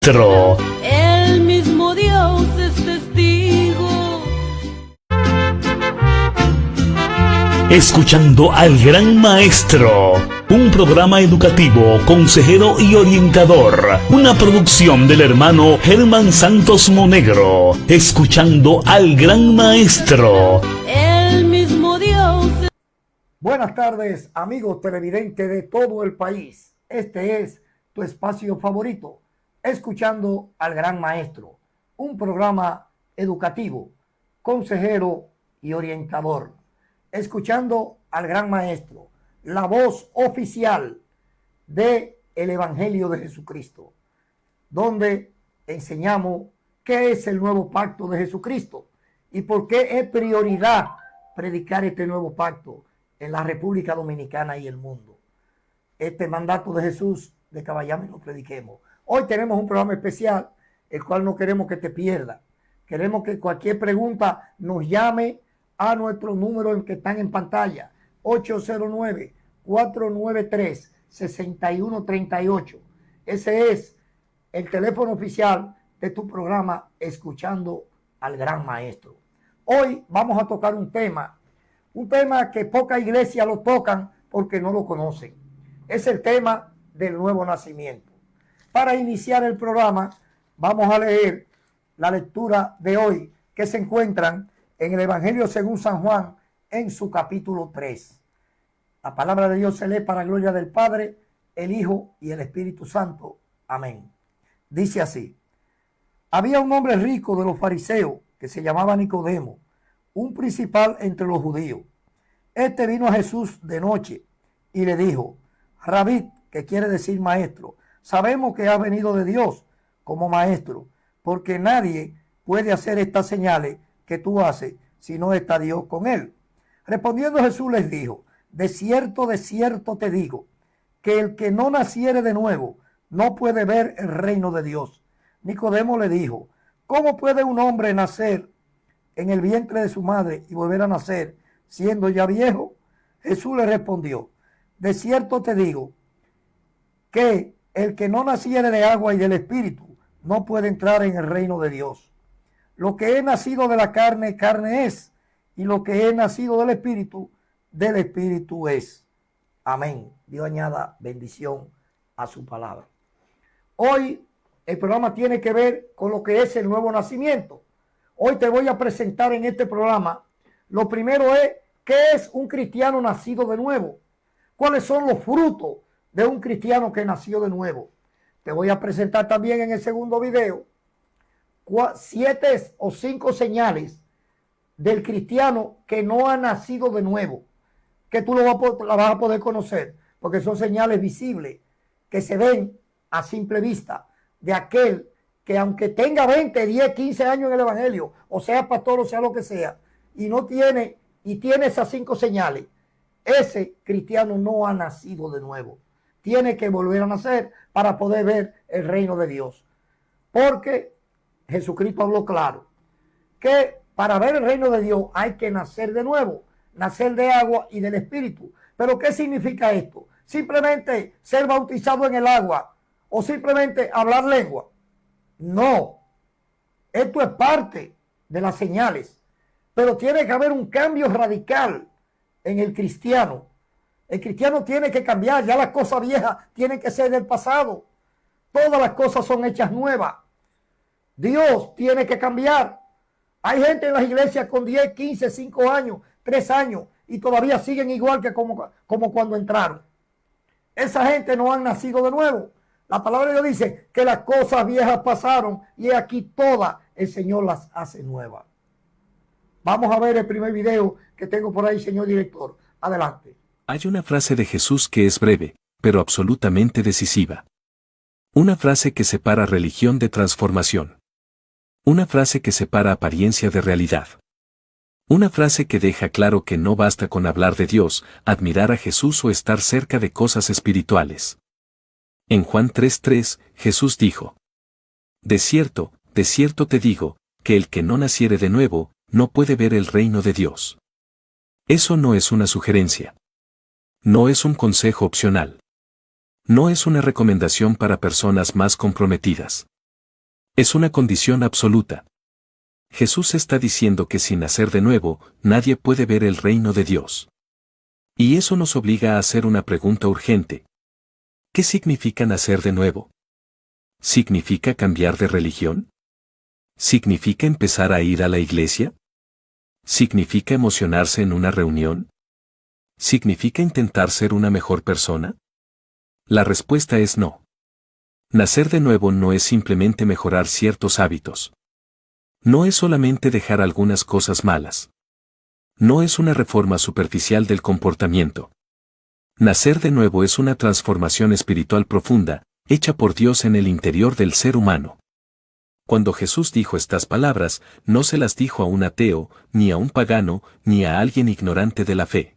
El mismo Dios es testigo. Escuchando al Gran Maestro, un programa educativo, consejero y orientador, una producción del hermano Germán Santos Monegro. Escuchando al Gran Maestro. El mismo Dios. Buenas tardes, amigos televidentes de todo el país. Este es tu espacio favorito, Escuchando al Gran Maestro, un programa educativo, consejero y orientador. Escuchando al Gran Maestro, la voz oficial del Evangelio de Jesucristo, donde enseñamos qué es el nuevo pacto de Jesucristo y por qué es prioridad predicar este nuevo pacto en la República Dominicana y el mundo. Este mandato de Jesús de que vayamos y lo prediquemos. Hoy tenemos un programa especial, el cual no queremos que te pierdas. Queremos que cualquier pregunta nos llame a nuestro número que están en pantalla, 809-493-6138. Ese es el teléfono oficial de tu programa Escuchando al Gran Maestro. Hoy vamos a tocar un tema que poca iglesia lo tocan porque no lo conocen. Es el tema del nuevo nacimiento. Para iniciar el programa, vamos a leer la lectura de hoy que se encuentran en el Evangelio según San Juan en su capítulo 3. La palabra de Dios se lee para gloria del Padre, el Hijo y el Espíritu Santo. Amén. Dice así: había un hombre rico de los fariseos que se llamaba Nicodemo, un principal entre los judíos. Este vino a Jesús de noche y le dijo: Rabí, que quiere decir maestro, sabemos que has venido de Dios como maestro, porque nadie puede hacer estas señales que tú haces si no está Dios con él. Respondiendo Jesús les dijo: de cierto te digo, que el que no naciere de nuevo no puede ver el reino de Dios. Nicodemo le dijo: ¿cómo puede un hombre nacer en el vientre de su madre y volver a nacer siendo ya viejo? Jesús le respondió: de cierto te digo, que el que no naciere de agua y del Espíritu no puede entrar en el reino de Dios. Lo que es nacido de la carne, carne es, y lo que es nacido del Espíritu es. Amén. Dios añada bendición a su palabra. Hoy el programa tiene que ver con lo que es el nuevo nacimiento. Hoy te voy a presentar en este programa, lo primero es, ¿qué es un cristiano nacido de nuevo? ¿Cuáles son los frutos de un cristiano que nació de nuevo? Te voy a presentar también en el segundo video 7 o 5 señales del cristiano que no ha nacido de nuevo, que tú la vas a poder conocer, porque son señales visibles que se ven a simple vista de aquel que, aunque tenga 20, 10, 15 años en el evangelio, o sea pastor, o sea lo que sea, y tiene esas 5 señales, ese cristiano no ha nacido de nuevo. Tiene que volver a nacer para poder ver el reino de Dios. Porque Jesucristo habló claro que para ver el reino de Dios hay que nacer de nuevo, nacer de agua y del Espíritu. ¿Pero qué significa esto? ¿Simplemente ser bautizado en el agua o simplemente hablar lengua? No. Esto es parte de las señales. Pero tiene que haber un cambio radical en el cristiano. El cristiano tiene que cambiar. Ya las cosas viejas tienen que ser del pasado. Todas las cosas son hechas nuevas. Dios tiene que cambiar. Hay gente en las iglesias con 10, 15, 5 años, 3 años y todavía siguen igual que como cuando entraron. Esa gente no han nacido de nuevo. La palabra de Dios dice que las cosas viejas pasaron y aquí todas el Señor las hace nuevas. Vamos a ver el primer video que tengo por ahí, señor director. Adelante. Hay una frase de Jesús que es breve, pero absolutamente decisiva. Una frase que separa religión de transformación. Una frase que separa apariencia de realidad. Una frase que deja claro que no basta con hablar de Dios, admirar a Jesús o estar cerca de cosas espirituales. En Juan 3:3, Jesús dijo: de cierto te digo, que el que no naciere de nuevo, no puede ver el reino de Dios. Eso no es una sugerencia. No es un consejo opcional. No es una recomendación para personas más comprometidas. Es una condición absoluta. Jesús está diciendo que sin nacer de nuevo, nadie puede ver el reino de Dios. Y eso nos obliga a hacer una pregunta urgente. ¿Qué significa nacer de nuevo? ¿Significa cambiar de religión? ¿Significa empezar a ir a la iglesia? ¿Significa emocionarse en una reunión? ¿Significa intentar ser una mejor persona? La respuesta es no. Nacer de nuevo no es simplemente mejorar ciertos hábitos. No es solamente dejar algunas cosas malas. No es una reforma superficial del comportamiento. Nacer de nuevo es una transformación espiritual profunda, hecha por Dios en el interior del ser humano. Cuando Jesús dijo estas palabras, no se las dijo a un ateo, ni a un pagano, ni a alguien ignorante de la fe.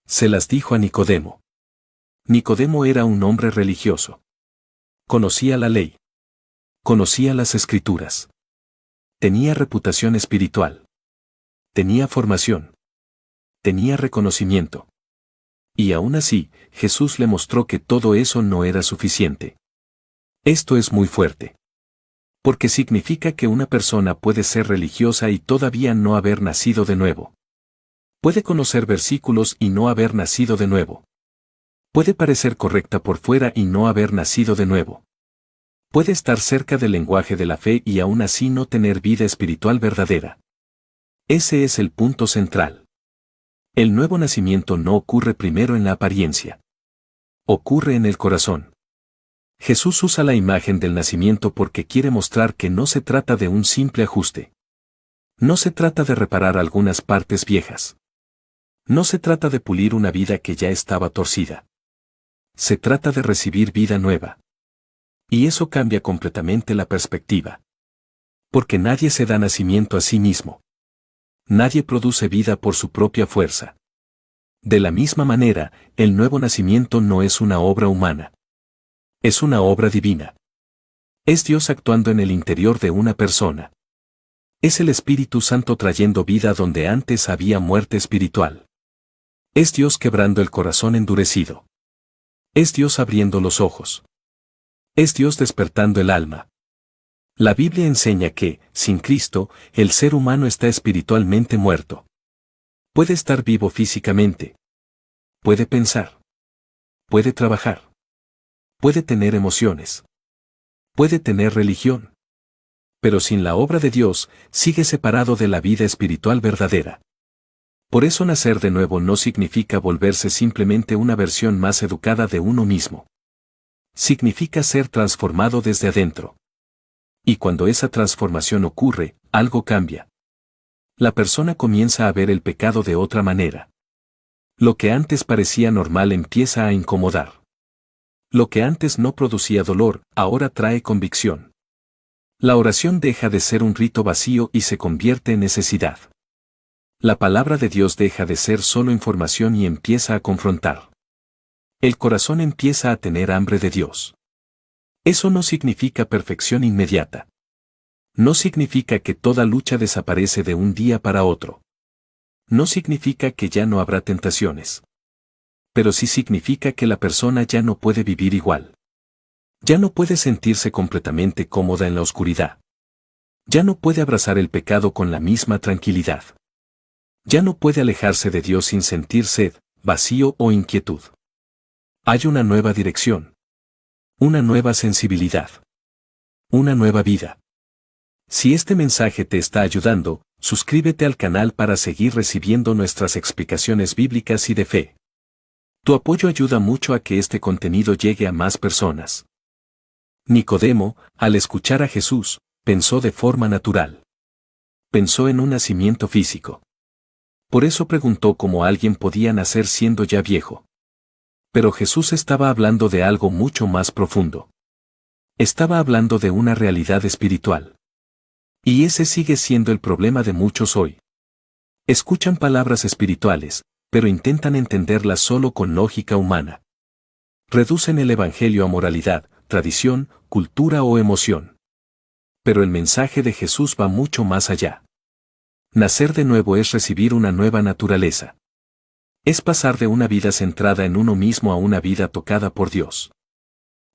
Se las dijo a Nicodemo. Nicodemo era un hombre religioso. Conocía la ley. Conocía las Escrituras. Tenía reputación espiritual. Tenía formación. Tenía reconocimiento. Y aún así, Jesús le mostró que todo eso no era suficiente. Esto es muy fuerte. Porque significa que una persona puede ser religiosa y todavía no haber nacido de nuevo. Puede conocer versículos y no haber nacido de nuevo. Puede parecer correcta por fuera y no haber nacido de nuevo. Puede estar cerca del lenguaje de la fe y aún así no tener vida espiritual verdadera. Ese es el punto central. El nuevo nacimiento no ocurre primero en la apariencia. Ocurre en el corazón. Jesús usa la imagen del nacimiento porque quiere mostrar que no se trata de un simple ajuste. No se trata de reparar algunas partes viejas. No se trata de pulir una vida que ya estaba torcida. Se trata de recibir vida nueva. Y eso cambia completamente la perspectiva. Porque nadie se da nacimiento a sí mismo. Nadie produce vida por su propia fuerza. De la misma manera, el nuevo nacimiento no es una obra humana. Es una obra divina. Es Dios actuando en el interior de una persona. Es el Espíritu Santo trayendo vida donde antes había muerte espiritual. Es Dios quebrando el corazón endurecido. Es Dios abriendo los ojos. Es Dios despertando el alma. La Biblia enseña que, sin Cristo, el ser humano está espiritualmente muerto. Puede estar vivo físicamente. Puede pensar. Puede trabajar. Puede tener emociones. Puede tener religión. Pero sin la obra de Dios, sigue separado de la vida espiritual verdadera. Por eso nacer de nuevo no significa volverse simplemente una versión más educada de uno mismo. Significa ser transformado desde adentro. Y cuando esa transformación ocurre, algo cambia. La persona comienza a ver el pecado de otra manera. Lo que antes parecía normal empieza a incomodar. Lo que antes no producía dolor, ahora trae convicción. La oración deja de ser un rito vacío y se convierte en necesidad. La palabra de Dios deja de ser solo información y empieza a confrontar. El corazón empieza a tener hambre de Dios. Eso no significa perfección inmediata. No significa que toda lucha desaparece de un día para otro. No significa que ya no habrá tentaciones. Pero sí significa que la persona ya no puede vivir igual. Ya no puede sentirse completamente cómoda en la oscuridad. Ya no puede abrazar el pecado con la misma tranquilidad. Ya no puede alejarse de Dios sin sentir sed, vacío o inquietud. Hay una nueva dirección. Una nueva sensibilidad. Una nueva vida. Si este mensaje te está ayudando, suscríbete al canal para seguir recibiendo nuestras explicaciones bíblicas y de fe. Tu apoyo ayuda mucho a que este contenido llegue a más personas. Nicodemo, al escuchar a Jesús, pensó de forma natural. Pensó en un nacimiento físico. Por eso preguntó cómo alguien podía nacer siendo ya viejo. Pero Jesús estaba hablando de algo mucho más profundo. Estaba hablando de una realidad espiritual. Y ese sigue siendo el problema de muchos hoy. Escuchan palabras espirituales, pero intentan entenderlas solo con lógica humana. Reducen el evangelio a moralidad, tradición, cultura o emoción. Pero el mensaje de Jesús va mucho más allá. Nacer de nuevo es recibir una nueva naturaleza. Es pasar de una vida centrada en uno mismo a una vida tocada por Dios.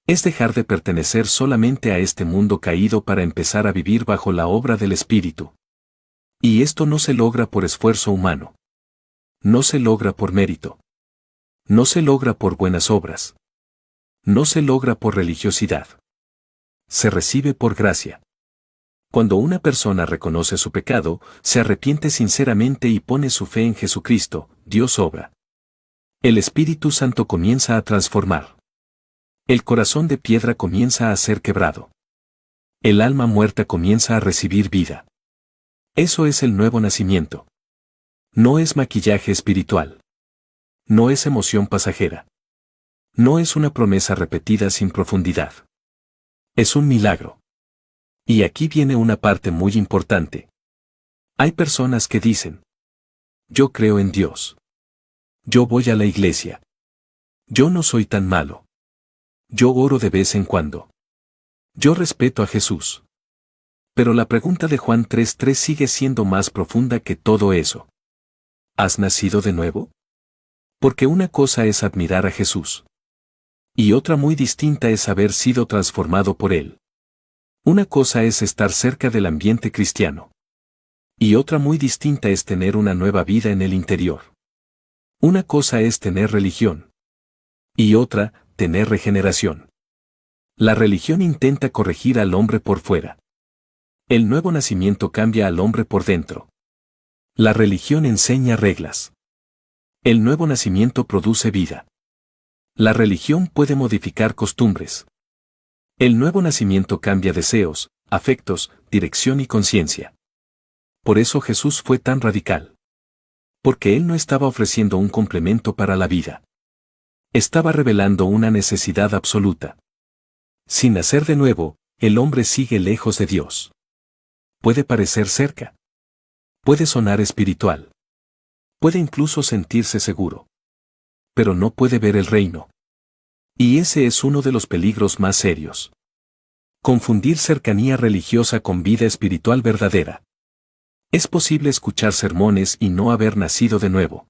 Es dejar de pertenecer solamente a este mundo caído para empezar a vivir bajo la obra del Espíritu. Y esto no se logra por esfuerzo humano. No se logra por mérito. No se logra por buenas obras. No se logra por religiosidad. Se recibe por gracia. Cuando una persona reconoce su pecado, se arrepiente sinceramente y pone su fe en Jesucristo, Dios obra. El Espíritu Santo comienza a transformar. El corazón de piedra comienza a ser quebrado. El alma muerta comienza a recibir vida. Eso es el nuevo nacimiento. No es maquillaje espiritual. No es emoción pasajera. No es una promesa repetida sin profundidad. Es un milagro. Y aquí viene una parte muy importante. Hay personas que dicen: yo creo en Dios. Yo voy a la iglesia. Yo no soy tan malo. Yo oro de vez en cuando. Yo respeto a Jesús. Pero la pregunta de Juan 3:3 sigue siendo más profunda que todo eso. ¿Has nacido de nuevo? Porque una cosa es admirar a Jesús. Y otra muy distinta es haber sido transformado por Él. Una cosa es estar cerca del ambiente cristiano. Y otra muy distinta es tener una nueva vida en el interior. Una cosa es tener religión. Y otra, tener regeneración. La religión intenta corregir al hombre por fuera. El nuevo nacimiento cambia al hombre por dentro. La religión enseña reglas. El nuevo nacimiento produce vida. La religión puede modificar costumbres. El nuevo nacimiento cambia deseos, afectos, dirección y conciencia. Por eso Jesús fue tan radical. Porque Él no estaba ofreciendo un complemento para la vida. Estaba revelando una necesidad absoluta. Sin nacer de nuevo, el hombre sigue lejos de Dios. Puede parecer cerca. Puede sonar espiritual. Puede incluso sentirse seguro. Pero no puede ver el reino. Y ese es uno de los peligros más serios. Confundir cercanía religiosa con vida espiritual verdadera. Es posible escuchar sermones y no haber nacido de nuevo.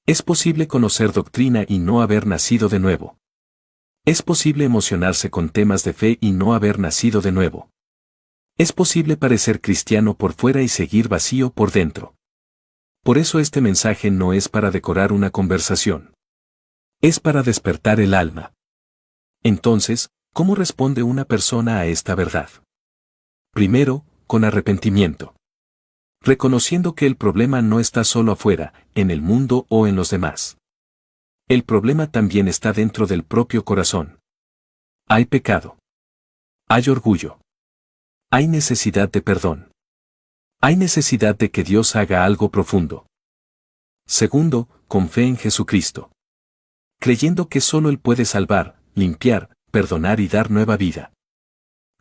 Es posible conocer doctrina y no haber nacido de nuevo. Es posible emocionarse con temas de fe y no haber nacido de nuevo. Es posible parecer cristiano por fuera y seguir vacío por dentro. Por eso este mensaje no es para decorar una conversación. Es para despertar el alma. Entonces, ¿cómo responde una persona a esta verdad? Primero, con arrepentimiento. Reconociendo que el problema no está solo afuera, en el mundo o en los demás. El problema también está dentro del propio corazón. Hay pecado. Hay orgullo. Hay necesidad de perdón. Hay necesidad de que Dios haga algo profundo. Segundo, con fe en Jesucristo. Creyendo que solo Él puede salvar, limpiar, perdonar y dar nueva vida.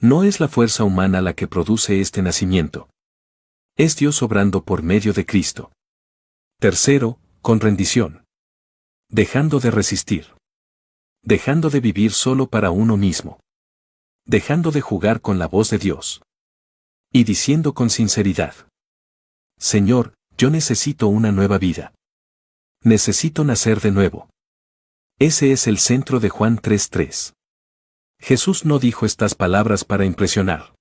No es la fuerza humana la que produce este nacimiento. Es Dios obrando por medio de Cristo. Tercero, con rendición. Dejando de resistir. Dejando de vivir solo para uno mismo. Dejando de jugar con la voz de Dios. Y diciendo con sinceridad: Señor, yo necesito una nueva vida. Necesito nacer de nuevo. Ese es el centro de Juan 3:3. Jesús no dijo estas palabras para impresionar.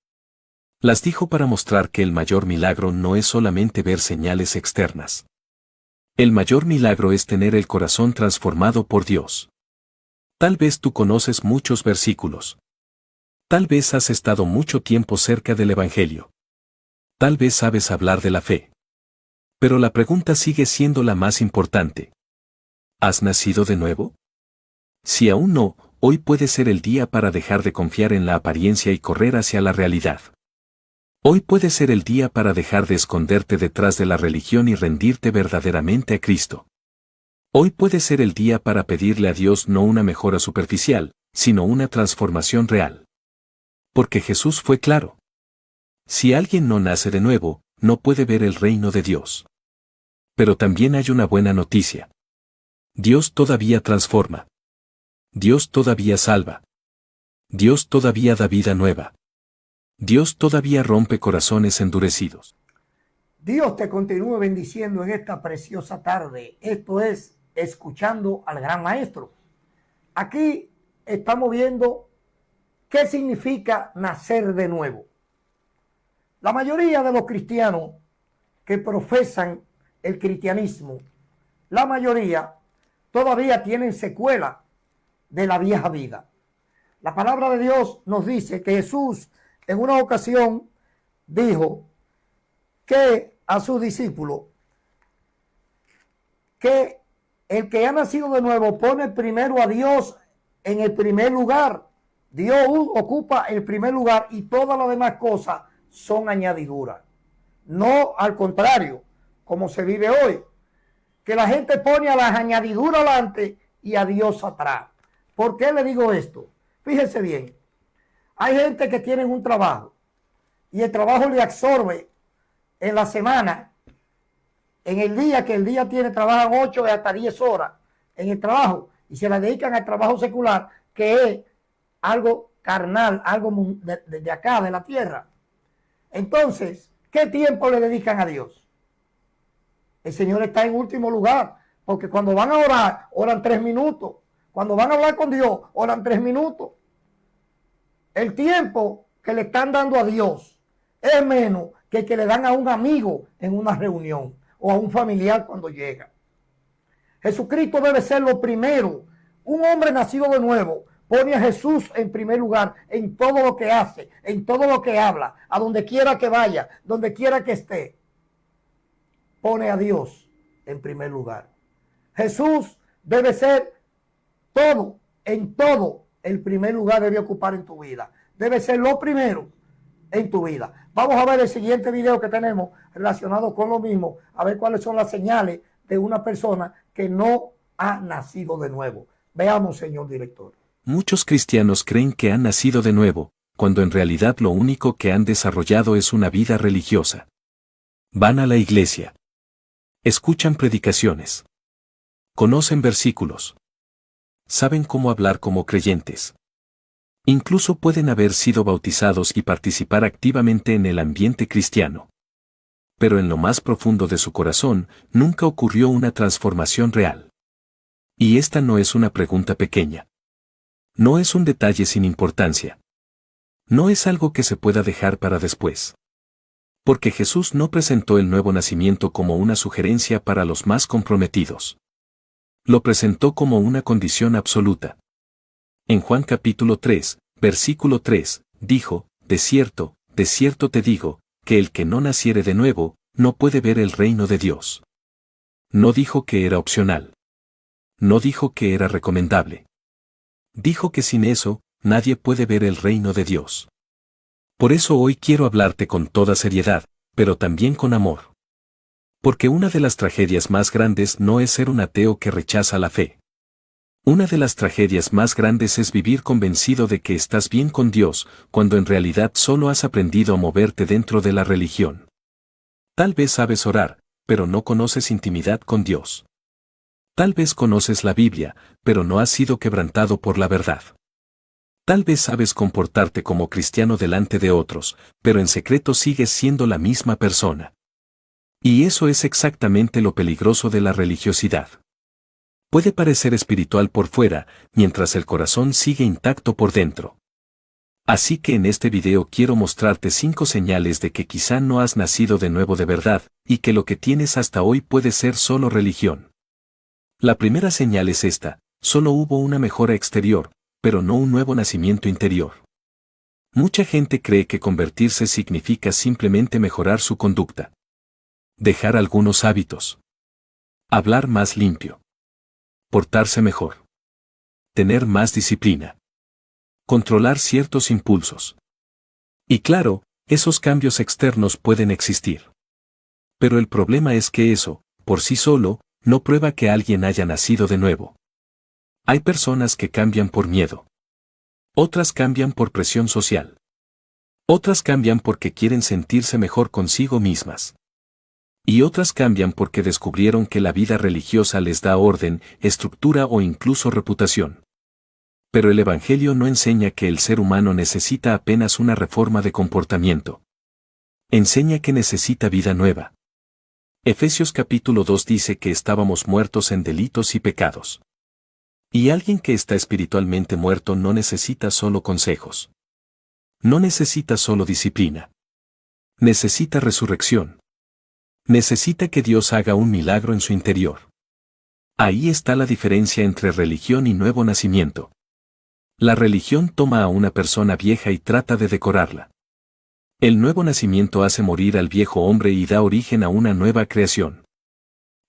Las dijo para mostrar que el mayor milagro no es solamente ver señales externas. El mayor milagro es tener el corazón transformado por Dios. Tal vez tú conoces muchos versículos. Tal vez has estado mucho tiempo cerca del Evangelio. Tal vez sabes hablar de la fe. Pero la pregunta sigue siendo la más importante. ¿Has nacido de nuevo? Si aún no, hoy puede ser el día para dejar de confiar en la apariencia y correr hacia la realidad. Hoy puede ser el día para dejar de esconderte detrás de la religión y rendirte verdaderamente a Cristo. Hoy puede ser el día para pedirle a Dios no una mejora superficial, sino una transformación real. Porque Jesús fue claro. Si alguien no nace de nuevo, no puede ver el reino de Dios. Pero también hay una buena noticia. Dios todavía transforma. Dios todavía salva. Dios todavía da vida nueva. Dios todavía rompe corazones endurecidos. Dios te continúe bendiciendo en esta preciosa tarde. Esto es Escuchando al Gran Maestro. Aquí estamos viendo ¿qué significa nacer de nuevo? La mayoría de los cristianos que profesan el cristianismo, la mayoría todavía tienen secuela de la vieja vida. La palabra de Dios nos dice que Jesús en una ocasión dijo que a sus discípulos que el que ha nacido de nuevo pone primero a Dios en el primer lugar. Dios ocupa el primer lugar y todas las demás cosas son añadiduras. No al contrario, como se vive hoy, que la gente pone a las añadiduras adelante y a Dios atrás. ¿Por qué le digo esto? Fíjense bien, hay gente que tiene un trabajo y el trabajo le absorbe en la semana, en el día que el día tiene, trabajan 8 hasta 10 horas en el trabajo y se la dedican al trabajo secular, que es algo carnal, algo de acá, de la tierra. Entonces, ¿qué tiempo le dedican a Dios? El Señor está en último lugar, porque cuando van a orar, oran 3 minutos. Cuando van a hablar con Dios, oran 3 minutos. El tiempo que le están dando a Dios es menos que el que le dan a un amigo en una reunión o a un familiar cuando llega. Jesucristo debe ser lo primero. Un hombre nacido de nuevo pone a Jesús en primer lugar en todo lo que hace, en todo lo que habla, a donde quiera que vaya, donde quiera que esté. Pone a Dios en primer lugar. Jesús debe ser todo, en todo, el primer lugar debe ocupar en tu vida. Debe ser lo primero en tu vida. Vamos a ver el siguiente video que tenemos relacionado con lo mismo, a ver cuáles son las señales de una persona que no ha nacido de nuevo. Veamos, señor director. Muchos cristianos creen que han nacido de nuevo, cuando en realidad lo único que han desarrollado es una vida religiosa. Van a la iglesia. Escuchan predicaciones. Conocen versículos. Saben cómo hablar como creyentes. Incluso pueden haber sido bautizados y participar activamente en el ambiente cristiano. Pero en lo más profundo de su corazón, nunca ocurrió una transformación real. Y esta no es una pregunta pequeña. No es un detalle sin importancia. No es algo que se pueda dejar para después. Porque Jesús no presentó el nuevo nacimiento como una sugerencia para los más comprometidos. Lo presentó como una condición absoluta. En Juan capítulo 3, versículo 3, dijo, de cierto te digo, que el que no naciere de nuevo, no puede ver el reino de Dios. No dijo que era opcional. No dijo que era recomendable. Dijo que sin eso, nadie puede ver el reino de Dios. Por eso hoy quiero hablarte con toda seriedad, pero también con amor. Porque una de las tragedias más grandes no es ser un ateo que rechaza la fe. Una de las tragedias más grandes es vivir convencido de que estás bien con Dios, cuando en realidad solo has aprendido a moverte dentro de la religión. Tal vez sabes orar, pero no conoces intimidad con Dios. Tal vez conoces la Biblia, pero no has sido quebrantado por la verdad. Tal vez sabes comportarte como cristiano delante de otros, pero en secreto sigues siendo la misma persona. Y eso es exactamente lo peligroso de la religiosidad. Puede parecer espiritual por fuera, mientras el corazón sigue intacto por dentro. Así que en este video quiero mostrarte 5 señales de que quizá no has nacido de nuevo de verdad, y que lo que tienes hasta hoy puede ser solo religión. La primera señal es esta: solo hubo una mejora exterior, pero no un nuevo nacimiento interior. Mucha gente cree que convertirse significa simplemente mejorar su conducta. Dejar algunos hábitos. Hablar más limpio. Portarse mejor. Tener más disciplina. Controlar ciertos impulsos. Y claro, esos cambios externos pueden existir. Pero el problema es que eso, por sí solo, no prueba que alguien haya nacido de nuevo. Hay personas que cambian por miedo. Otras cambian por presión social. Otras cambian porque quieren sentirse mejor consigo mismas. Y otras cambian porque descubrieron que la vida religiosa les da orden, estructura o incluso reputación. Pero el Evangelio no enseña que el ser humano necesita apenas una reforma de comportamiento. Enseña que necesita vida nueva. Efesios capítulo 2 dice que estábamos muertos en delitos y pecados. Y alguien que está espiritualmente muerto no necesita solo consejos. no necesita solo disciplina. Necesita resurrección. Necesita que Dios haga un milagro en su interior. Ahí está la diferencia entre religión y nuevo nacimiento. La religión toma a una persona vieja y trata de decorarla. El nuevo nacimiento hace morir al viejo hombre y da origen a una nueva creación.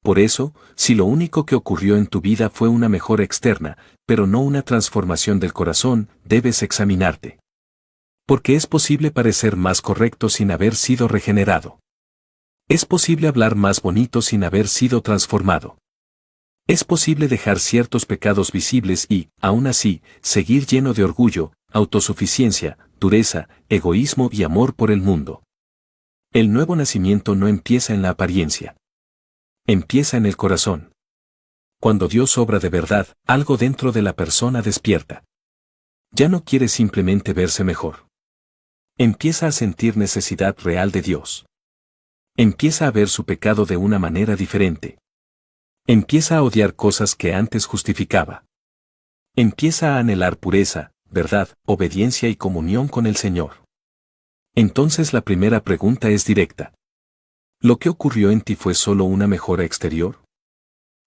Por eso, si lo único que ocurrió en tu vida fue una mejora externa, pero no una transformación del corazón, debes examinarte. Porque es posible parecer más correcto sin haber sido regenerado. Es posible hablar más bonito sin haber sido transformado. Es posible dejar ciertos pecados visibles y, aún así, seguir lleno de orgullo, autosuficiencia, dureza, egoísmo y amor por el mundo. El nuevo nacimiento no empieza en la apariencia. Empieza en el corazón. Cuando Dios obra de verdad, algo dentro de la persona despierta. Ya no quiere simplemente verse mejor. Empieza a sentir necesidad real de Dios. Empieza a ver su pecado de una manera diferente. Empieza a odiar cosas que antes justificaba. Empieza a anhelar pureza, verdad, obediencia y comunión con el Señor. Entonces la primera pregunta es directa. ¿Lo que ocurrió en ti fue solo una mejora exterior?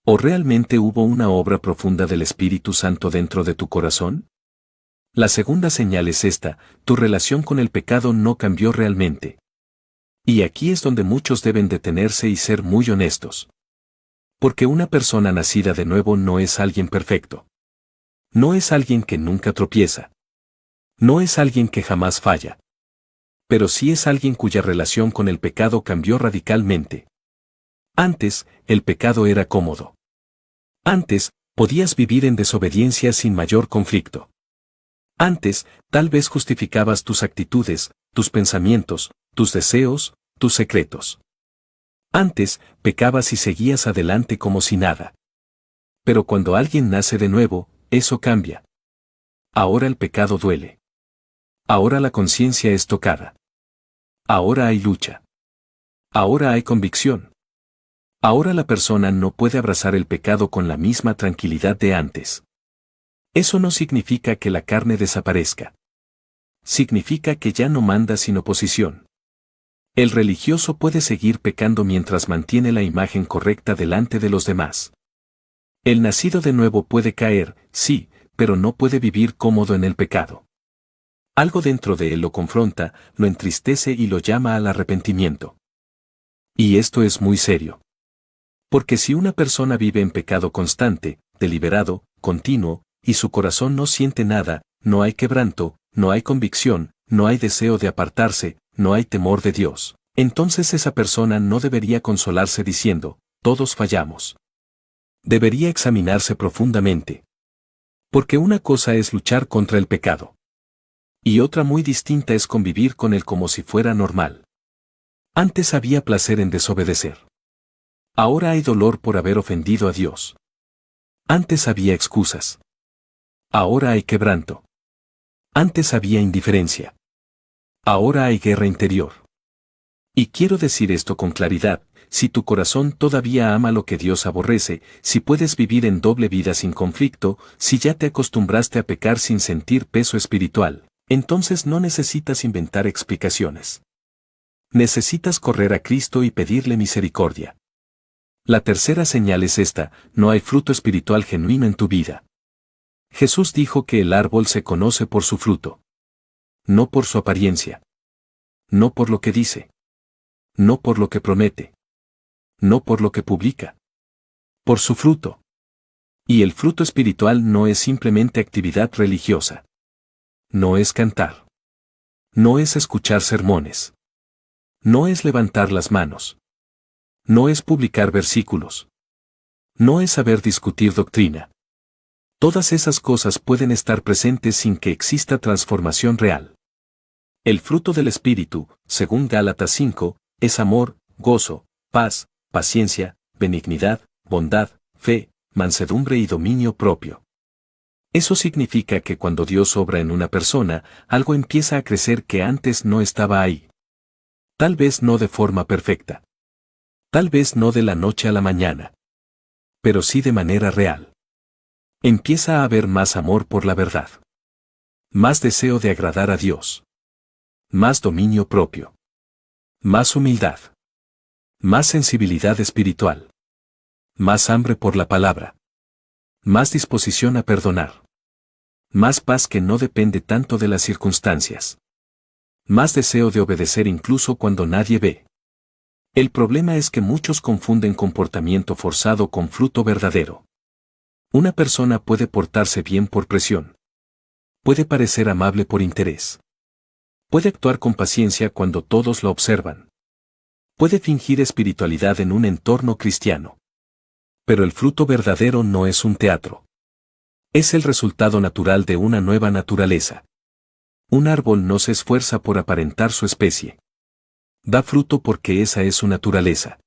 ¿O realmente hubo una obra profunda del Espíritu Santo dentro de tu corazón? La segunda señal es esta: tu relación con el pecado no cambió realmente. Y aquí es donde muchos deben detenerse y ser muy honestos. Porque una persona nacida de nuevo no es alguien perfecto. No es alguien que nunca tropieza. No es alguien que jamás falla. Pero sí es alguien cuya relación con el pecado cambió radicalmente. Antes, el pecado era cómodo. Antes, podías vivir en desobediencia sin mayor conflicto. Antes, tal vez justificabas tus actitudes, tus pensamientos, tus deseos, tus secretos. Antes, pecabas y seguías adelante como si nada. Pero cuando alguien nace de nuevo, eso cambia. Ahora el pecado duele. Ahora la conciencia es tocada. Ahora hay lucha. Ahora hay convicción. Ahora la persona no puede abrazar el pecado con la misma tranquilidad de antes. Eso no significa que la carne desaparezca. Significa que ya no manda sin oposición. El religioso puede seguir pecando mientras mantiene la imagen correcta delante de los demás. El nacido de nuevo puede caer, sí, pero no puede vivir cómodo en el pecado. Algo dentro de él lo confronta, lo entristece y lo llama al arrepentimiento. Y esto es muy serio. Porque si una persona vive en pecado constante, deliberado, continuo, y su corazón no siente nada, no hay quebranto, no hay convicción, no hay deseo de apartarse, no hay temor de Dios, entonces esa persona no debería consolarse diciendo, todos fallamos. Debería examinarse profundamente. Porque una cosa es luchar contra el pecado. Y otra muy distinta es convivir con él como si fuera normal. Antes había placer en desobedecer. Ahora hay dolor por haber ofendido a Dios. Antes había excusas. Ahora hay quebranto. Antes había indiferencia. Ahora hay guerra interior. Y quiero decir esto con claridad: si tu corazón todavía ama lo que Dios aborrece, si puedes vivir en doble vida sin conflicto, si ya te acostumbraste a pecar sin sentir peso espiritual, entonces no necesitas inventar explicaciones. Necesitas correr a Cristo y pedirle misericordia. La tercera señal es esta: no hay fruto espiritual genuino en tu vida. Jesús dijo que el árbol se conoce por su fruto. No por su apariencia. No por lo que dice. No por lo que promete. No por lo que publica. Por su fruto. Y el fruto espiritual no es simplemente actividad religiosa. No es cantar. No es escuchar sermones. No es levantar las manos. No es publicar versículos. No es saber discutir doctrina. Todas esas cosas pueden estar presentes sin que exista transformación real. El fruto del Espíritu, según Gálatas 5, es amor, gozo, paz, paciencia, benignidad, bondad, fe, mansedumbre y dominio propio. Eso significa que cuando Dios obra en una persona, algo empieza a crecer que antes no estaba ahí. Tal vez no de forma perfecta. Tal vez no de la noche a la mañana. Pero sí de manera real. Empieza a haber más amor por la verdad. Más deseo de agradar a Dios. Más dominio propio. Más humildad. Más sensibilidad espiritual. Más hambre por la palabra. Más disposición a perdonar. Más paz que no depende tanto de las circunstancias. Más deseo de obedecer incluso cuando nadie ve. El problema es que muchos confunden comportamiento forzado con fruto verdadero. Una persona puede portarse bien por presión. Puede parecer amable por interés. Puede actuar con paciencia cuando todos lo observan. Puede fingir espiritualidad en un entorno cristiano. Pero el fruto verdadero no es un teatro. Es el resultado natural de una nueva naturaleza. Un árbol no se esfuerza por aparentar su especie. Da fruto porque esa es su naturaleza.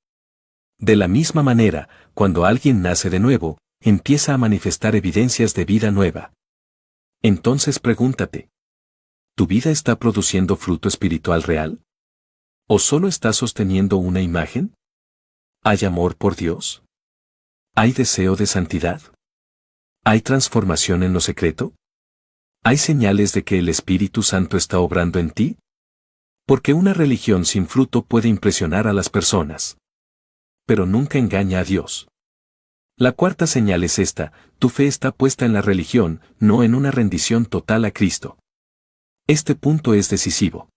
De la misma manera, cuando alguien nace de nuevo, empieza a manifestar evidencias de vida nueva. Entonces pregúntate, ¿tu vida está produciendo fruto espiritual real? ¿O solo está sosteniendo una imagen? ¿Hay amor por Dios? ¿Hay deseo de santidad? ¿Hay transformación en lo secreto? ¿Hay señales de que el Espíritu Santo está obrando en ti? Porque una religión sin fruto puede impresionar a las personas. Pero nunca engaña a Dios. La cuarta señal es esta: tu fe está puesta en la religión, no en una rendición total a Cristo. Este punto es decisivo.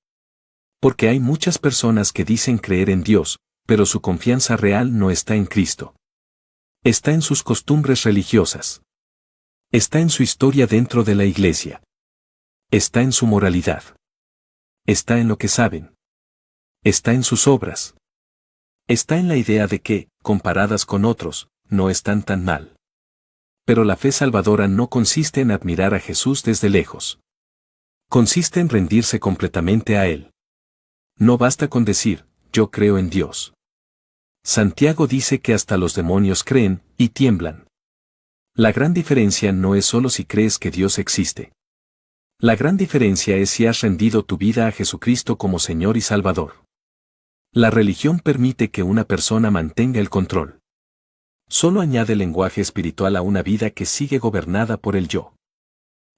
Porque hay muchas personas que dicen creer en Dios, pero su confianza real no está en Cristo. Está en sus costumbres religiosas. Está en su historia dentro de la iglesia. Está en su moralidad. Está en lo que saben. Está en sus obras. Está en la idea de que, comparadas con otros, no están tan mal. Pero la fe salvadora no consiste en admirar a Jesús desde lejos. Consiste en rendirse completamente a Él. No basta con decir, yo creo en Dios. Santiago dice que hasta los demonios creen, y tiemblan. La gran diferencia no es solo si crees que Dios existe. La gran diferencia es si has rendido tu vida a Jesucristo como Señor y Salvador. La religión permite que una persona mantenga el control. Solo añade lenguaje espiritual a una vida que sigue gobernada por el yo.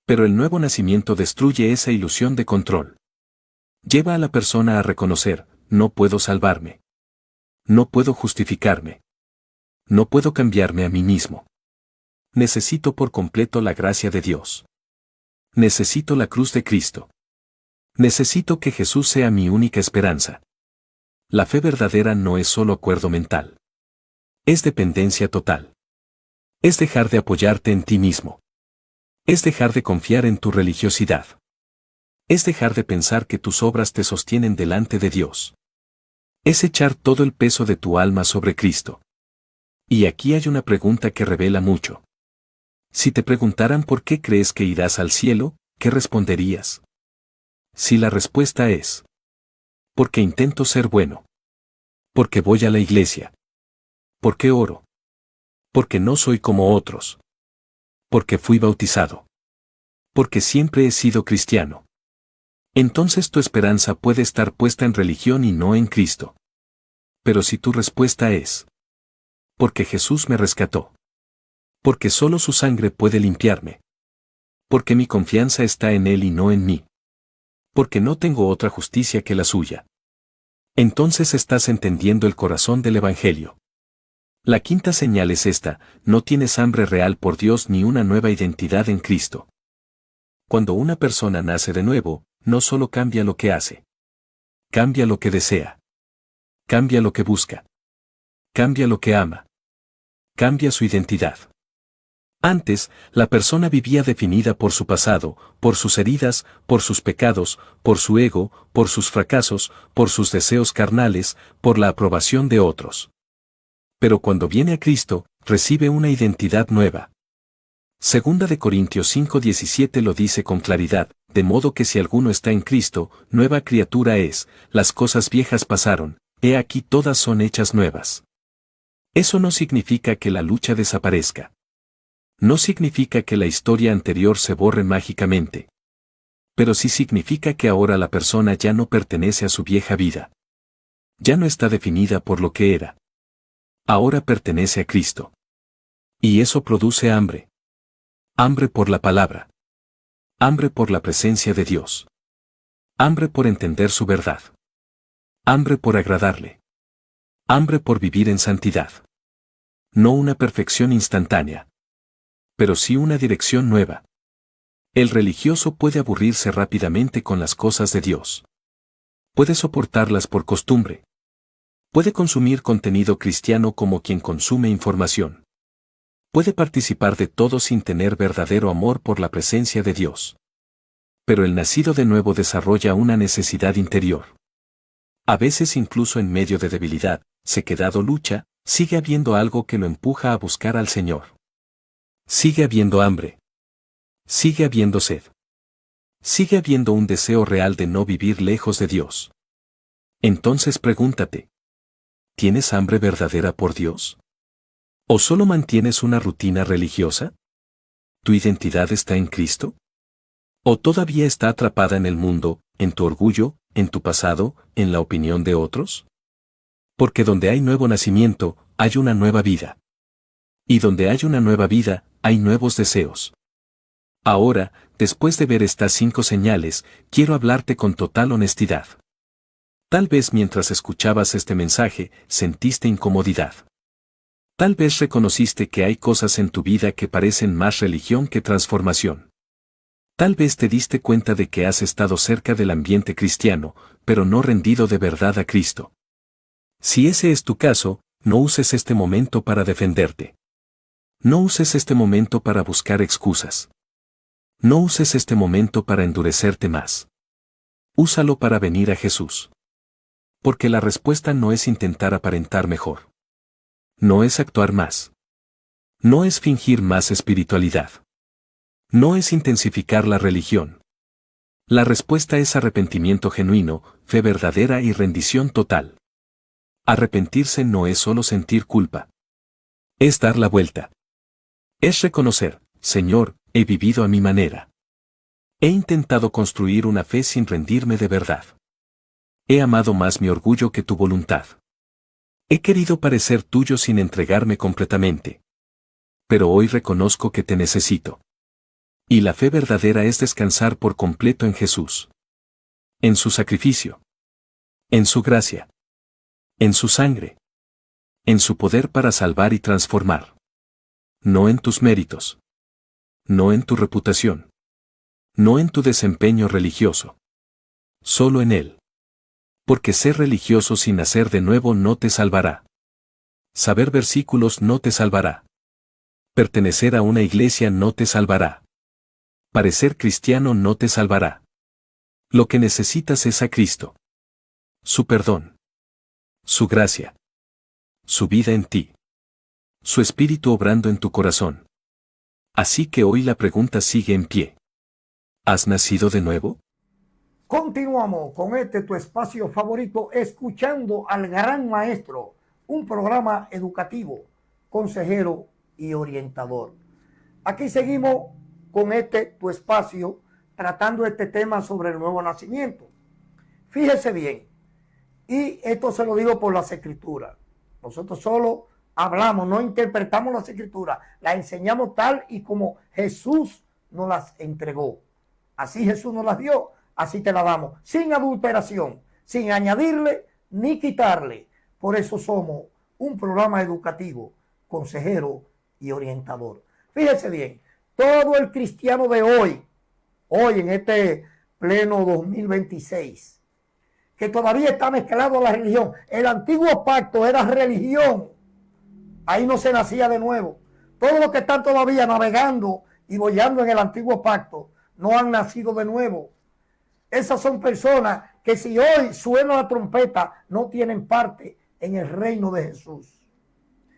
Pero el nuevo nacimiento destruye esa ilusión de control. Lleva a la persona a reconocer, no puedo salvarme. No puedo justificarme. No puedo cambiarme a mí mismo. Necesito por completo la gracia de Dios. Necesito la cruz de Cristo. Necesito que Jesús sea mi única esperanza. La fe verdadera no es solo acuerdo mental. Es dependencia total. Es dejar de apoyarte en ti mismo. Es dejar de confiar en tu religiosidad. Es dejar de pensar que tus obras te sostienen delante de Dios. Es echar todo el peso de tu alma sobre Cristo. Y aquí hay una pregunta que revela mucho. Si te preguntaran por qué crees que irás al cielo, ¿qué responderías? Si la respuesta es: porque intento ser bueno. Porque voy a la iglesia. Porque oro. Porque no soy como otros. Porque fui bautizado. Porque siempre he sido cristiano. Entonces tu esperanza puede estar puesta en religión y no en Cristo. Pero si tu respuesta es: porque Jesús me rescató. Porque solo su sangre puede limpiarme. Porque mi confianza está en Él y no en mí. Porque no tengo otra justicia que la suya. Entonces estás entendiendo el corazón del Evangelio. La quinta señal es esta: no tienes hambre real por Dios ni una nueva identidad en Cristo. Cuando una persona nace de nuevo, no solo cambia lo que hace. Cambia lo que desea. Cambia lo que busca. Cambia lo que ama. Cambia su identidad. Antes, la persona vivía definida por su pasado, por sus heridas, por sus pecados, por su ego, por sus fracasos, por sus deseos carnales, por la aprobación de otros. Pero cuando viene a Cristo, recibe una identidad nueva. Segunda de Corintios 5:17 lo dice con claridad: de modo que si alguno está en Cristo, nueva criatura es, las cosas viejas pasaron, he aquí todas son hechas nuevas. Eso no significa que la lucha desaparezca. No significa que la historia anterior se borre mágicamente. Pero sí significa que ahora la persona ya no pertenece a su vieja vida. Ya no está definida por lo que era. Ahora pertenece a Cristo. Y eso produce hambre. Hambre por la palabra. Hambre por la presencia de Dios. Hambre por entender su verdad. Hambre por agradarle. Hambre por vivir en santidad. No una perfección instantánea, pero sí una dirección nueva. El religioso puede aburrirse rápidamente con las cosas de Dios. Puede soportarlas por costumbre. Puede consumir contenido cristiano como quien consume información. Puede participar de todo sin tener verdadero amor por la presencia de Dios. Pero el nacido de nuevo desarrolla una necesidad interior. A veces incluso en medio de debilidad, sequedad o lucha, sigue habiendo algo que lo empuja a buscar al Señor. Sigue habiendo hambre. Sigue habiendo sed. Sigue habiendo un deseo real de no vivir lejos de Dios. Entonces pregúntate, ¿tienes hambre verdadera por Dios? ¿O solo mantienes una rutina religiosa? ¿Tu identidad está en Cristo? ¿O todavía está atrapada en el mundo, en tu orgullo, en tu pasado, en la opinión de otros? Porque donde hay nuevo nacimiento, hay una nueva vida. Y donde hay una nueva vida, hay nuevos deseos. Ahora, después de ver estas 5 señales, quiero hablarte con total honestidad. Tal vez mientras escuchabas este mensaje, sentiste incomodidad. Tal vez reconociste que hay cosas en tu vida que parecen más religión que transformación. Tal vez te diste cuenta de que has estado cerca del ambiente cristiano, pero no rendido de verdad a Cristo. Si ese es tu caso, no uses este momento para defenderte. No uses este momento para buscar excusas. No uses este momento para endurecerte más. Úsalo para venir a Jesús. Porque la respuesta no es intentar aparentar mejor. No es actuar más. No es fingir más espiritualidad. No es intensificar la religión. La respuesta es arrepentimiento genuino, fe verdadera y rendición total. Arrepentirse no es solo sentir culpa. Es dar la vuelta. Es reconocer, Señor, he vivido a mi manera. He intentado construir una fe sin rendirme de verdad. He amado más mi orgullo que tu voluntad. He querido parecer tuyo sin entregarme completamente. Pero hoy reconozco que te necesito. Y la fe verdadera es descansar por completo en Jesús. En su sacrificio. En su gracia. En su sangre. En su poder para salvar y transformar. No en tus méritos. No en tu reputación. No en tu desempeño religioso. Solo en Él. Porque ser religioso sin nacer de nuevo no te salvará. Saber versículos no te salvará. Pertenecer a una iglesia no te salvará. Parecer cristiano no te salvará. Lo que necesitas es a Cristo. Su perdón. Su gracia. Su vida en ti. Su espíritu obrando en tu corazón. Así que hoy la pregunta sigue en pie. ¿Has nacido de nuevo? Continuamos con este tu espacio favorito, escuchando al Gran Maestro, un programa educativo, consejero y orientador. Aquí seguimos con este tu espacio, tratando este tema sobre el nuevo nacimiento. Fíjese bien, y esto se lo digo por las escrituras. Nosotros solo hablamos, no interpretamos las escrituras, las enseñamos tal y como Jesús nos las entregó. Así Jesús nos las dio. Así te la damos, sin adulteración, sin añadirle ni quitarle. Por eso somos un programa educativo, consejero y orientador. Fíjese bien, todo el cristiano de hoy en este pleno 2026, que todavía está mezclado a la religión. El antiguo pacto era religión. Ahí no se nacía de nuevo. Todos los que están todavía navegando y boyando en el antiguo pacto no han nacido de nuevo. Esas son personas que si hoy suena la trompeta no tienen parte en el reino de Jesús.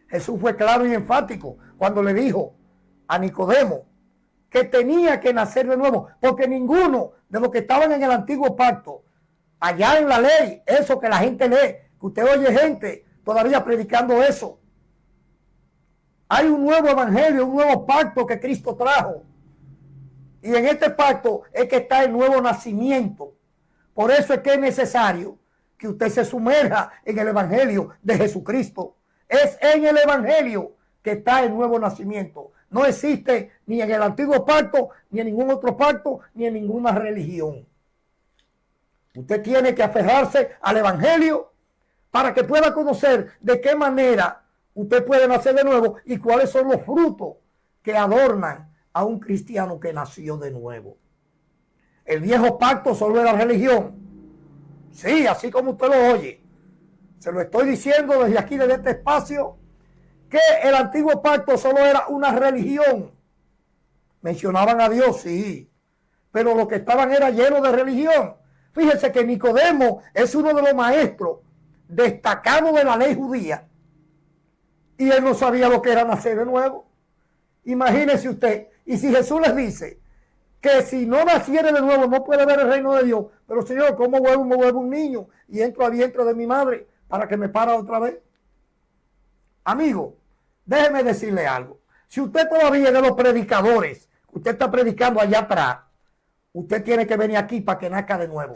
Jesús fue claro y enfático cuando le dijo a Nicodemo que tenía que nacer de nuevo, porque ninguno de los que estaban en el antiguo pacto, allá en la ley, eso que la gente lee, que usted oye gente todavía predicando eso. Hay un nuevo evangelio, un nuevo pacto que Cristo trajo. Y en este pacto es que está el nuevo nacimiento. Por eso es que es necesario que usted se sumerja en el evangelio de Jesucristo. Es en el evangelio que está el nuevo nacimiento. No existe ni en el antiguo pacto, ni en ningún otro pacto, ni en ninguna religión. Usted tiene que aferrarse al Evangelio para que pueda conocer de qué manera usted puede nacer de nuevo y cuáles son los frutos que adornan a un cristiano que nació de nuevo. El viejo pacto solo era religión. Sí, así como usted lo oye. Se lo estoy diciendo desde aquí, desde este espacio, que el antiguo pacto solo era una religión. Mencionaban a Dios, sí, pero lo que estaban era lleno de religión. Fíjese que Nicodemo es uno de los maestros destacados de la ley judía y él no sabía lo que era nacer de nuevo. Imagínese usted, y si Jesús les dice que si no naciere de nuevo no puede ver el reino de Dios, pero Señor, ¿cómo me vuelvo un niño y entro al vientre de mi madre para que me para otra vez? Amigo, déjeme decirle algo. Si usted todavía es de los predicadores, usted está predicando allá atrás, usted tiene que venir aquí para que nazca de nuevo.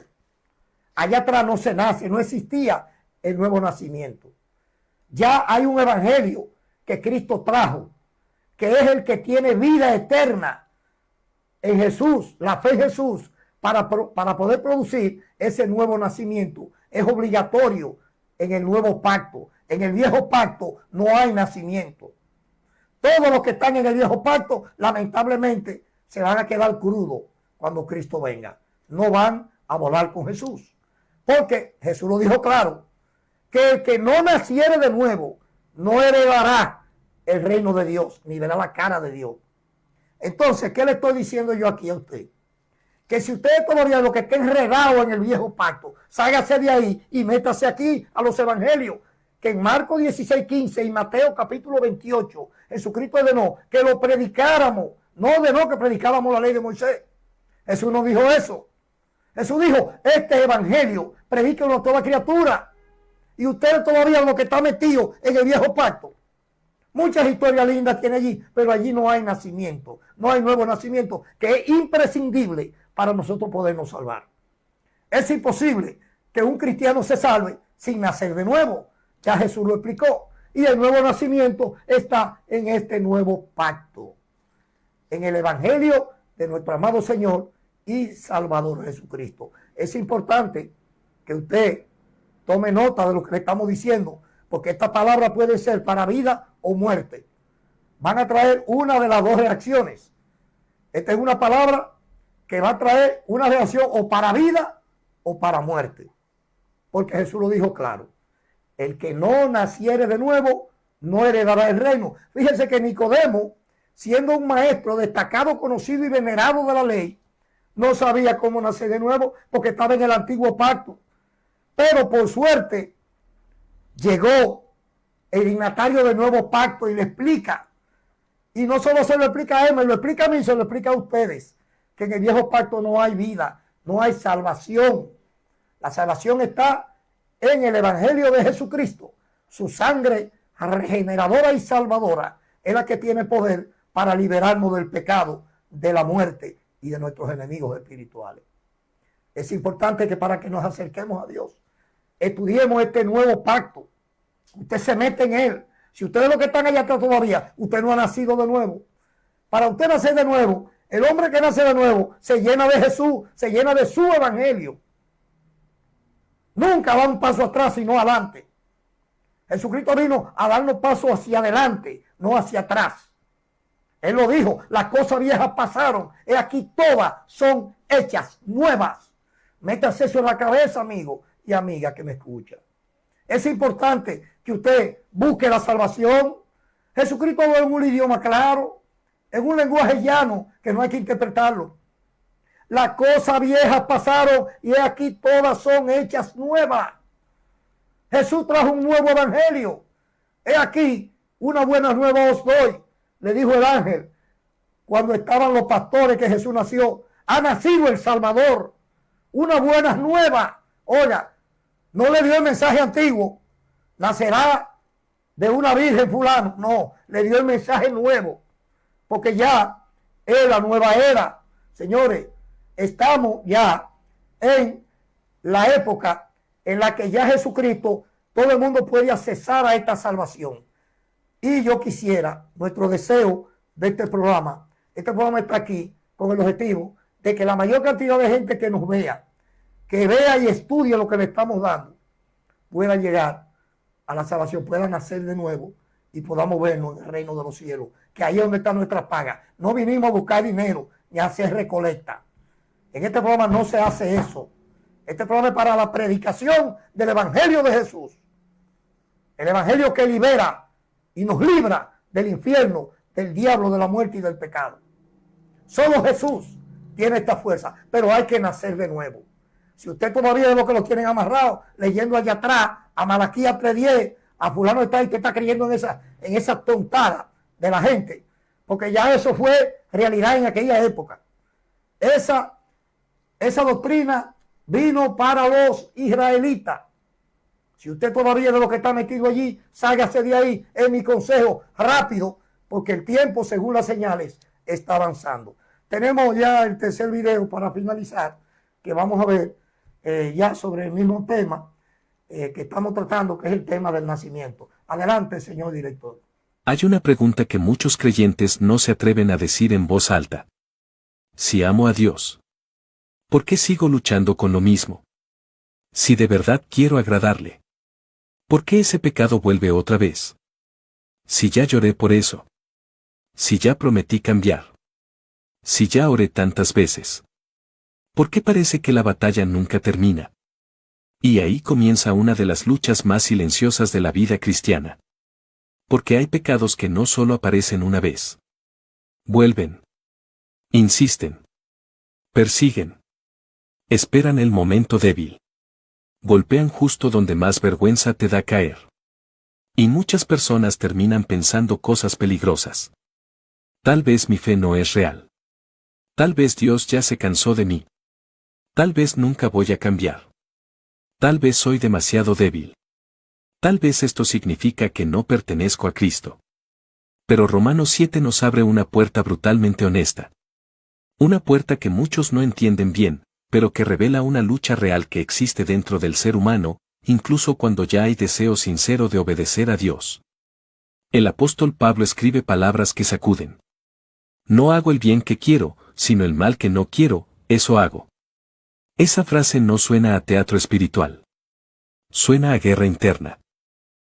Allá atrás no se nace, no existía el nuevo nacimiento. Ya hay un evangelio que Cristo trajo, que es el que tiene vida eterna en Jesús, la fe en Jesús, para poder producir ese nuevo nacimiento. Es obligatorio en el nuevo pacto. En el viejo pacto no hay nacimiento. Todos los que están en el viejo pacto, lamentablemente, se van a quedar crudos cuando Cristo venga. No van a volar con Jesús. Porque Jesús lo dijo claro, que el que no naciere de nuevo no heredará el reino de Dios, ni verá la cara de Dios. Entonces, ¿qué le estoy diciendo yo aquí a usted? Que si usted todavía lo que está enredado en el viejo pacto, sálgase de ahí y métase aquí a los evangelios, que en Marcos 16:15 y Mateo capítulo 28, Jesucristo ordenó que lo predicáramos, no ordenó que predicáramos la ley de Moisés. Jesús no dijo eso. Jesús dijo, este evangelio, predíquenlo a toda criatura. Y usted todavía lo que está metido en el viejo pacto. Muchas historias lindas tiene allí, pero allí no hay nacimiento, no hay nuevo nacimiento, que es imprescindible para nosotros podernos salvar. Es imposible que un cristiano se salve sin nacer de nuevo. Ya Jesús lo explicó. Y el nuevo nacimiento está en este nuevo pacto, en el evangelio de nuestro amado Señor y Salvador Jesucristo. Es importante que usted tome nota de lo que le estamos diciendo, porque esta palabra puede ser para vida o muerte. Van a traer una de las dos reacciones. Esta es una palabra que va a traer una reacción o para vida o para muerte. Porque Jesús lo dijo claro. El que no naciere de nuevo no heredará el reino. Fíjense que Nicodemo, siendo un maestro destacado, conocido y venerado de la ley, no sabía cómo nacer de nuevo porque estaba en el antiguo pacto. Pero por suerte llegó el dignatario del nuevo pacto y le explica. Y no solo se lo explica a él, me lo explica a mí, se lo explica a ustedes. Que en el viejo pacto no hay vida, no hay salvación. La salvación está en el evangelio de Jesucristo. Su sangre regeneradora y salvadora es la que tiene poder para liberarnos del pecado, de la muerte y de nuestros enemigos espirituales. Es importante que para que nos acerquemos a Dios, estudiemos este nuevo pacto. Usted se mete en él. Si ustedes los que están allá atrás todavía, usted no ha nacido de nuevo. Para usted nacer de nuevo, el hombre que nace de nuevo se llena de Jesús, se llena de su evangelio. Nunca va un paso atrás, sino adelante. Jesucristo vino a darnos paso hacia adelante, no hacia atrás. Él lo dijo, las cosas viejas pasaron, y aquí todas son hechas nuevas. Métase eso en la cabeza, amigo y amiga que me escucha. Es importante que usted busque la salvación. Jesucristo habla en un idioma claro, en un lenguaje llano que no hay que interpretarlo. Las cosas viejas pasaron y aquí todas son hechas nuevas. Jesús trajo un nuevo evangelio. He aquí, una buena nueva os doy, le dijo el ángel cuando estaban los pastores que Jesús nació. Ha nacido el Salvador, una buena nueva. Oiga, no le dio el mensaje antiguo, nacerá de una virgen fulano. No, le dio el mensaje nuevo, porque ya es la nueva era. Señores, estamos ya en la época en la que ya Jesucristo, todo el mundo puede accesar a esta salvación. Y yo quisiera, nuestro deseo de este programa está aquí con el objetivo de que la mayor cantidad de gente que nos vea que vea y estudie lo que le estamos dando, pueda llegar a la salvación, pueda nacer de nuevo y podamos vernos en el reino de los cielos, que ahí es donde está nuestra paga. No vinimos a buscar dinero ni a hacer recolecta. En este programa no se hace eso. Este programa es para la predicación del Evangelio de Jesús. El Evangelio que libera y nos libra del infierno, del diablo, de la muerte y del pecado. Solo Jesús tiene esta fuerza, pero hay que nacer de nuevo. Si usted todavía es lo que lo tienen amarrado, leyendo allá atrás, a Malaquías 3:10, a fulano está y que está creyendo en esa tontada de la gente, porque ya eso fue realidad en aquella época. Esa doctrina vino para los israelitas. Si usted todavía es de lo que está metido allí, sálgase de ahí, es mi consejo, rápido, porque el tiempo, según las señales, está avanzando. Tenemos ya el tercer video para finalizar, que vamos a ver ya sobre el mismo tema que estamos tratando, que es el tema del nacimiento. Adelante, señor director. Hay una pregunta que muchos creyentes no se atreven a decir en voz alta. Si amo a Dios, ¿por qué sigo luchando con lo mismo? Si de verdad quiero agradarle, ¿por qué ese pecado vuelve otra vez? Si ya lloré por eso. Si ya prometí cambiar. Si ya oré tantas veces. ¿Por qué parece que la batalla nunca termina? Y ahí comienza una de las luchas más silenciosas de la vida cristiana. Porque hay pecados que no solo aparecen una vez. Vuelven. Insisten. Persiguen. Esperan el momento débil. Golpean justo donde más vergüenza te da caer. Y muchas personas terminan pensando cosas peligrosas. Tal vez mi fe no es real. Tal vez Dios ya se cansó de mí. Tal vez nunca voy a cambiar. Tal vez soy demasiado débil. Tal vez esto significa que no pertenezco a Cristo. Pero Romanos 7 nos abre una puerta brutalmente honesta. Una puerta que muchos no entienden bien, pero que revela una lucha real que existe dentro del ser humano, incluso cuando ya hay deseo sincero de obedecer a Dios. El apóstol Pablo escribe palabras que sacuden. No hago el bien que quiero, sino el mal que no quiero, eso hago. Esa frase no suena a teatro espiritual. Suena a guerra interna.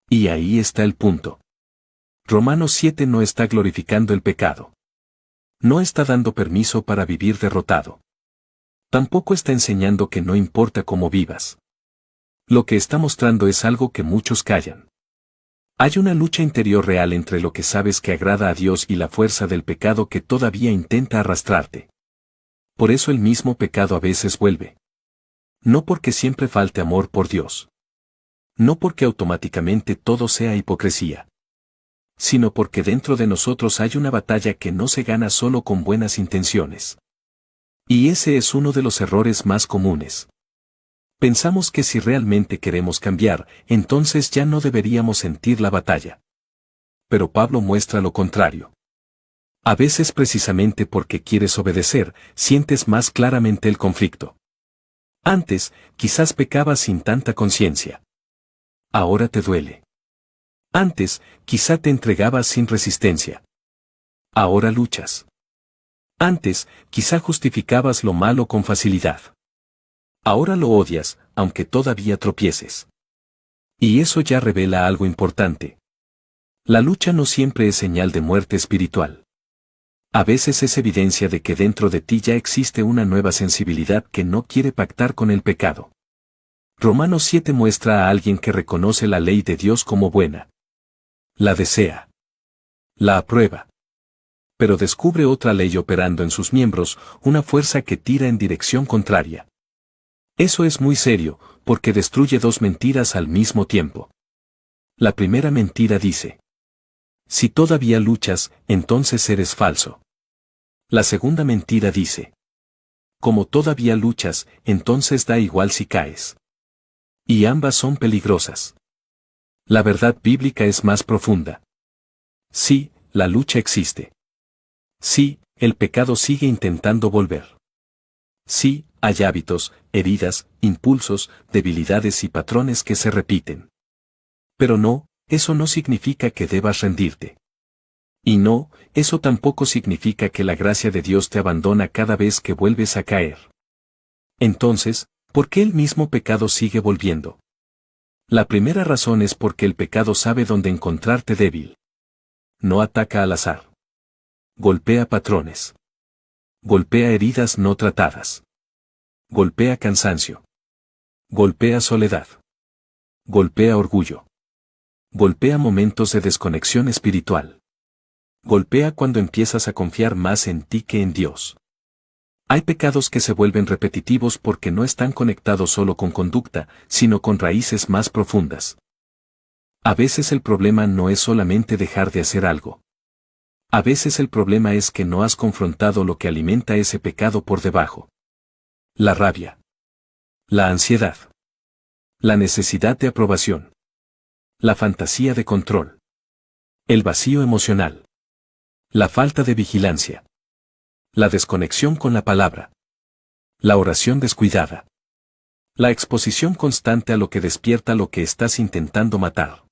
Y ahí está el punto. Romanos 7 no está glorificando el pecado. No está dando permiso para vivir derrotado. Tampoco está enseñando que no importa cómo vivas. Lo que está mostrando es algo que muchos callan. Hay una lucha interior real entre lo que sabes que agrada a Dios y la fuerza del pecado que todavía intenta arrastrarte. Por eso el mismo pecado a veces vuelve. No porque siempre falte amor por Dios. No porque automáticamente todo sea hipocresía. Sino porque dentro de nosotros hay una batalla que no se gana solo con buenas intenciones. Y ese es uno de los errores más comunes. Pensamos que si realmente queremos cambiar, entonces ya no deberíamos sentir la batalla. Pero Pablo muestra lo contrario. A veces precisamente porque quieres obedecer, sientes más claramente el conflicto. Antes, quizás pecabas sin tanta conciencia. Ahora te duele. Antes, quizá te entregabas sin resistencia. Ahora luchas. Antes, quizá justificabas lo malo con facilidad. Ahora lo odias, aunque todavía tropieces. Y eso ya revela algo importante. La lucha no siempre es señal de muerte espiritual. A veces es evidencia de que dentro de ti ya existe una nueva sensibilidad que no quiere pactar con el pecado. Romanos 7 muestra a alguien que reconoce la ley de Dios como buena. La desea. La aprueba. Pero descubre otra ley operando en sus miembros, una fuerza que tira en dirección contraria. Eso es muy serio, porque destruye dos mentiras al mismo tiempo. La primera mentira dice: si todavía luchas, entonces eres falso. La segunda mentira dice: como todavía luchas, entonces da igual si caes. Y ambas son peligrosas. La verdad bíblica es más profunda. Sí, la lucha existe. Sí, el pecado sigue intentando volver. Sí, hay hábitos, heridas, impulsos, debilidades y patrones que se repiten. Pero no, eso no significa que debas rendirte. Y no, eso tampoco significa que la gracia de Dios te abandona cada vez que vuelves a caer. Entonces, ¿Por qué el mismo pecado sigue volviendo? La primera razón es porque el pecado sabe dónde encontrarte débil. No ataca al azar. Golpea patrones. Golpea heridas no tratadas. Golpea cansancio. Golpea soledad. Golpea orgullo. Golpea momentos de desconexión espiritual. Golpea cuando empiezas a confiar más en ti que en Dios. Hay pecados que se vuelven repetitivos porque no están conectados solo con conducta, sino con raíces más profundas. A veces el problema no es solamente dejar de hacer algo. A veces el problema es que no has confrontado lo que alimenta ese pecado por debajo. La rabia. La ansiedad. La necesidad de aprobación. La fantasía de control. El vacío emocional. La falta de vigilancia. La desconexión con la palabra. La oración descuidada. La exposición constante a lo que despierta lo que estás intentando matar.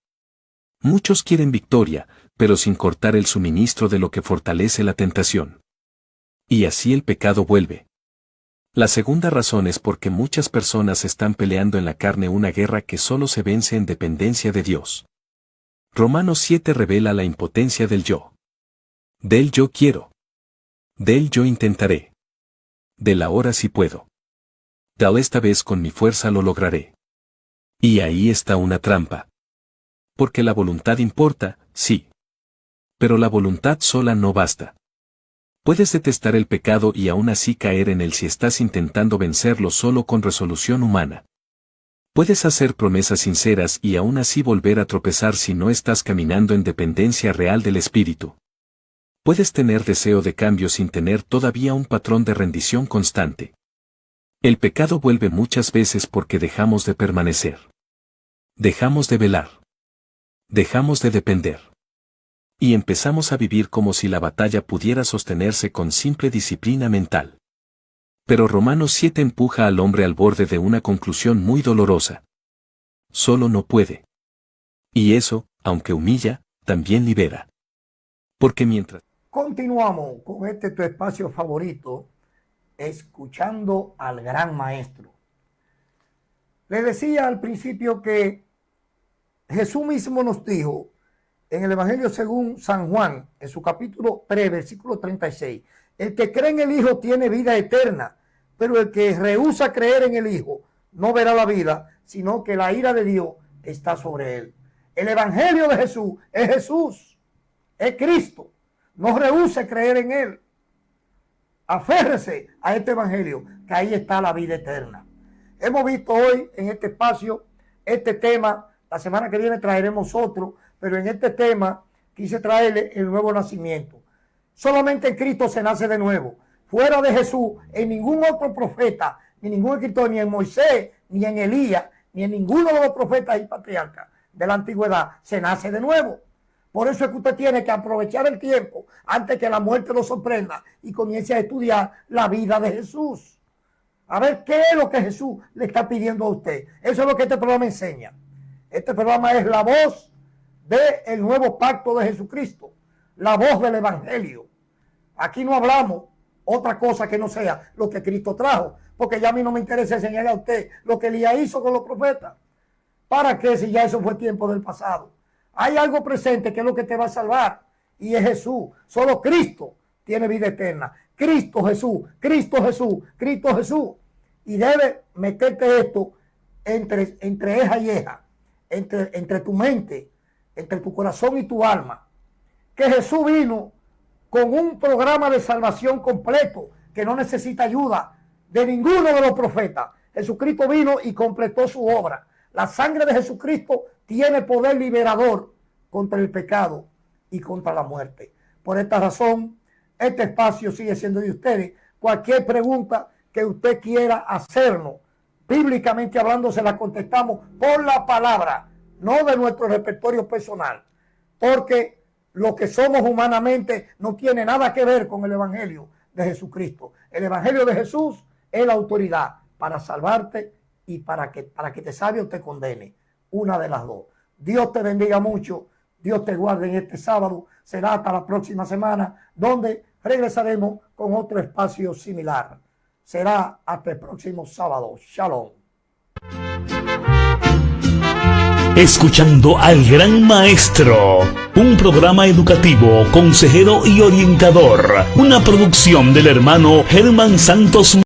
Muchos quieren victoria, pero sin cortar el suministro de lo que fortalece la tentación. Y así el pecado vuelve. La segunda razón es porque muchas personas están peleando en la carne una guerra que solo se vence en dependencia de Dios. Romanos 7 revela la impotencia del yo. Del yo quiero. Del yo intentaré. Del ahora sí puedo. Tal esta vez con mi fuerza lo lograré. Y ahí está una trampa. Porque la voluntad importa, sí. Pero la voluntad sola no basta. Puedes detestar el pecado y aún así caer en él si estás intentando vencerlo solo con resolución humana. Puedes hacer promesas sinceras y aún así volver a tropezar si no estás caminando en dependencia real del Espíritu. Puedes tener deseo de cambio sin tener todavía un patrón de rendición constante. El pecado vuelve muchas veces porque dejamos de permanecer. Dejamos de velar. Dejamos de depender. Y empezamos a vivir como si la batalla pudiera sostenerse con simple disciplina mental. Pero Romanos 7 empuja al hombre al borde de una conclusión muy dolorosa. Solo no puede. Y eso, aunque humilla, también libera. Porque mientras... Continuamos con este tu espacio favorito, escuchando al gran maestro. Le decía al principio que Jesús mismo nos dijo en el Evangelio según San Juan, en su capítulo 3, versículo 36, el que cree en el Hijo tiene vida eterna, pero el que rehúsa creer en el Hijo no verá la vida, sino que la ira de Dios está sobre él. El Evangelio de Jesús, es Cristo. No rehúse creer en él. Aférrese a este evangelio, que ahí está la vida eterna. Hemos visto hoy en este espacio este tema. La semana que viene traeremos otro, pero en este tema quise traerle el nuevo nacimiento. Solamente en Cristo se nace de nuevo. Fuera de Jesús, en ningún otro profeta, ni ningún escritor, ni en Moisés, ni en Elías, ni en ninguno de los profetas y patriarcas de la antigüedad se nace de nuevo. Por eso es que usted tiene que aprovechar el tiempo antes que la muerte lo sorprenda y comience a estudiar la vida de Jesús. A ver qué es lo que Jesús le está pidiendo a usted. Eso es lo que este programa enseña. Este programa es la voz del nuevo pacto de Jesucristo, la voz del Evangelio. Aquí no hablamos otra cosa que no sea lo que Cristo trajo, porque ya a mí no me interesa enseñarle a usted lo que Elías hizo con los profetas. ¿Para qué si ya eso fue tiempo del pasado? Hay algo presente que es lo que te va a salvar y es Jesús. Solo Cristo tiene vida eterna. Cristo Jesús, Cristo Jesús, Cristo Jesús. Y debe meterte esto entre eja y eja, entre tu mente, entre tu corazón y tu alma. Que Jesús vino con un programa de salvación completo que no necesita ayuda de ninguno de los profetas. Jesucristo vino y completó su obra. La sangre de Jesucristo tiene poder liberador contra el pecado y contra la muerte. Por esta razón, este espacio sigue siendo de ustedes. Cualquier pregunta que usted quiera hacernos, bíblicamente hablando, se la contestamos por la palabra, no de nuestro repertorio personal, porque lo que somos humanamente no tiene nada que ver con el Evangelio de Jesucristo. El Evangelio de Jesús es la autoridad para salvarte y para que te salve o te condene. Una de las dos. Dios te bendiga mucho. Dios te guarde en este sábado. Será hasta la próxima semana, donde regresaremos con otro espacio similar. Será hasta el próximo sábado. Shalom. Escuchando al Gran Maestro, un programa educativo, consejero y orientador, una producción del hermano Germán Santos